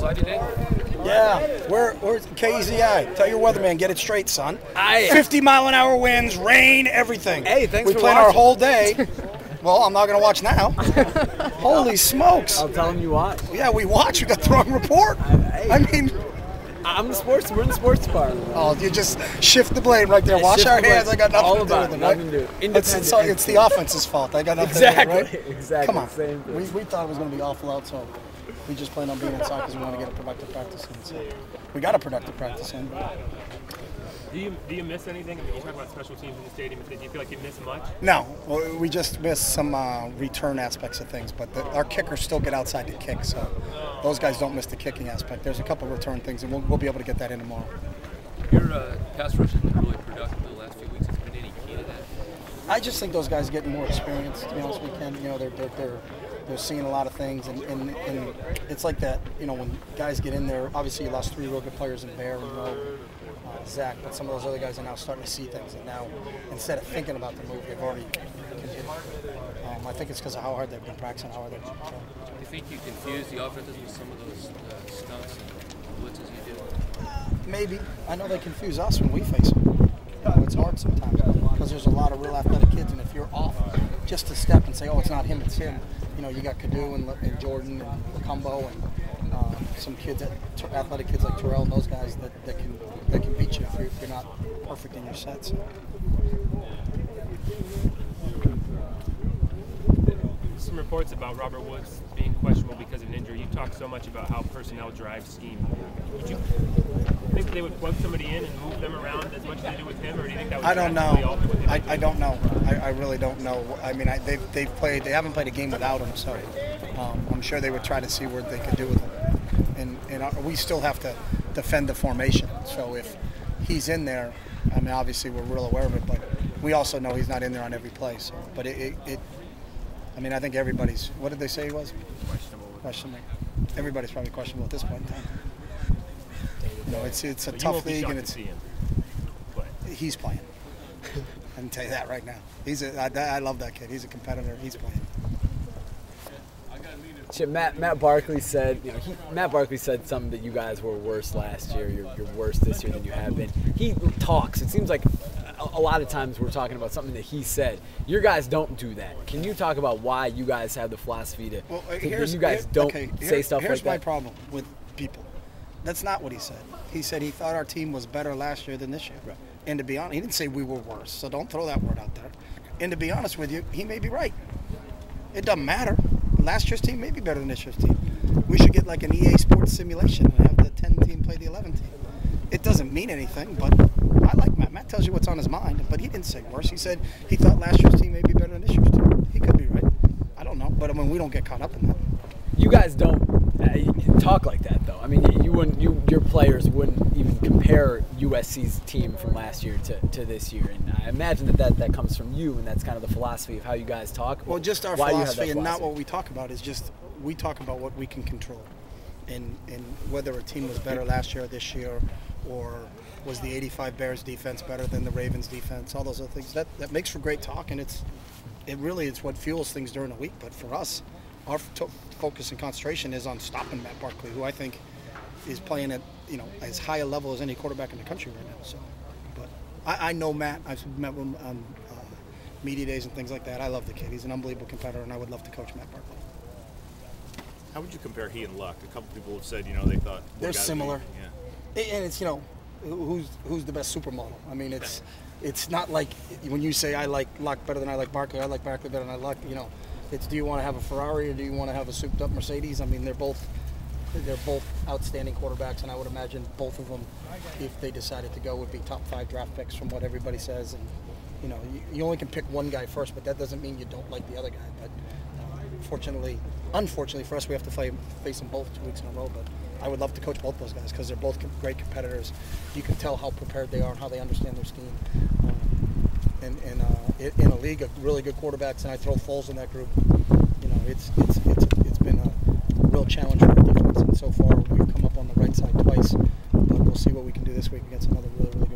outside today? Yeah, we're KEZI. Tell your weatherman, get it straight, son. 50-mile-an-hour winds, rain, everything. Hey, thanks we for played watching. our whole day. Well, I'm not going to watch now. Holy smokes. I'll tell him you watch. Yeah, we watch. We got the wrong report. I mean, I'm the sports. We're in the sports department. Oh, you just shift the blame right there. Wash our hands. I got nothing to do with it. Nothing to do. It's the offense's fault. I got nothing to do with it, right? Exactly. Come on. Same thing. We thought it was going to be awful out, so we just planned on being inside because we want to get a productive practice in. So we got a productive practice in. Do you miss anything? I mean, you talk about special teams in the stadium. Do you feel like you miss much? No, we just miss some return aspects of things, but our kickers still get outside to kick, so those guys don't miss the kicking aspect. There's a couple of return things, and we'll be able to get that in tomorrow. Your pass rush has been really productive the last few weeks. Has been any key to that? I just think those guys are getting more experience. To be honest with you, Ken, they're seeing a lot of things, and it's like that. When guys get in there, obviously you lost 3 real good players in Bear and Mo. Zach, but some of those other guys are now starting to see things, and now instead of thinking about the move, they've already can hit it. I think it's because of how hard they've been practicing, how hard they've been trying. Do you think you confuse the offenses with some of those stunts and blitzes you do? Maybe. I know they confuse us when we face them. It's hard sometimes because there's a lot of real athletic kids, and if you're off just a step and say, oh, it's not him, it's him, you got Kadu and Jordan and Combo and some kids, athletic kids like Terrell and those guys that can beat you if you're not perfect in your sets. Some reports about Robert Woods being questionable because of an injury. You talked so much about how personnel drives scheme. Would you think they would plug somebody in and move them around as much as they do with him, or do you think that would? I don't know. I don't know. I really don't know. I mean, they haven't played a game without him, so I'm sure they would try to see what they could do with him. And we still have to defend the formation. So if he's in there, I mean, obviously we're real aware of it, but we also know he's not in there on every play. So, but I mean, I think everybody's. What did they say he was? Questionable. Everybody's probably questionable at this point in time. It's a tough league, and he's playing. I can tell you that right now. I love that kid. He's a competitor. He's playing. Matt Barkley said, Matt Barkley said something that you guys were worse last year. You're worse this year than you have been. He talks. It seems like a lot of times we're talking about something that he said. Your guys don't do that. Can you talk about why you guys have the philosophy to you guys don't say stuff like that? Here's my problem with people. That's not what he said. He said he thought our team was better last year than this year. Right. And to be honest, he didn't say we were worse, so don't throw that word out there. And to be honest with you, he may be right. It doesn't matter. Last year's team may be better than this year's team. We should get like an EA Sports simulation and have the 10 team play the 11 team. It doesn't mean anything, but I like Matt. Matt tells you what's on his mind, but he didn't say worse. He said he thought last year's team may be better than this year's team. He could be right. I don't know, but I mean, we don't get caught up in that. You guys don't talk like that, though. I mean, your players wouldn't even compare USC's team from last year to this year, and I imagine that comes from you, and that's kind of the philosophy of how you guys talk. Well, just our philosophy, and not what we talk about. Is just we talk about what we can control, and whether a team was better last year or this year, or was the '85 Bears defense better than the Ravens defense? All those other things that makes for great talk, and it's what fuels things during the week. But for us, our focus and concentration is on stopping Matt Barkley, who I think is playing at as high a level as any quarterback in the country right now. So, but I know Matt. I've met him on media days and things like that. I love the kid. He's an unbelievable competitor, and I would love to coach Matt Barkley. How would you compare he and Luck? A couple people have said they thought they're similar. And it's who's the best supermodel. I mean, it's not like when you say I like Luck better than I like Barkley. I like Barkley better than I like It's do you want to have a Ferrari or do you want to have a souped-up Mercedes? I mean, they're both outstanding quarterbacks, and I would imagine both of them, if they decided to go, would be top 5 draft picks from what everybody says. And you only can pick one guy first, but that doesn't mean you don't like the other guy. But unfortunately for us, we have to face them both 2 weeks in a row. But I would love to coach both those guys because they're both great competitors. You can tell how prepared they are and how they understand their scheme. In a league of really good quarterbacks, and I throw Foles in that group. It's been a real challenge for our defense, and so far we've come up on the right side twice. But we'll see what we can do this week against another really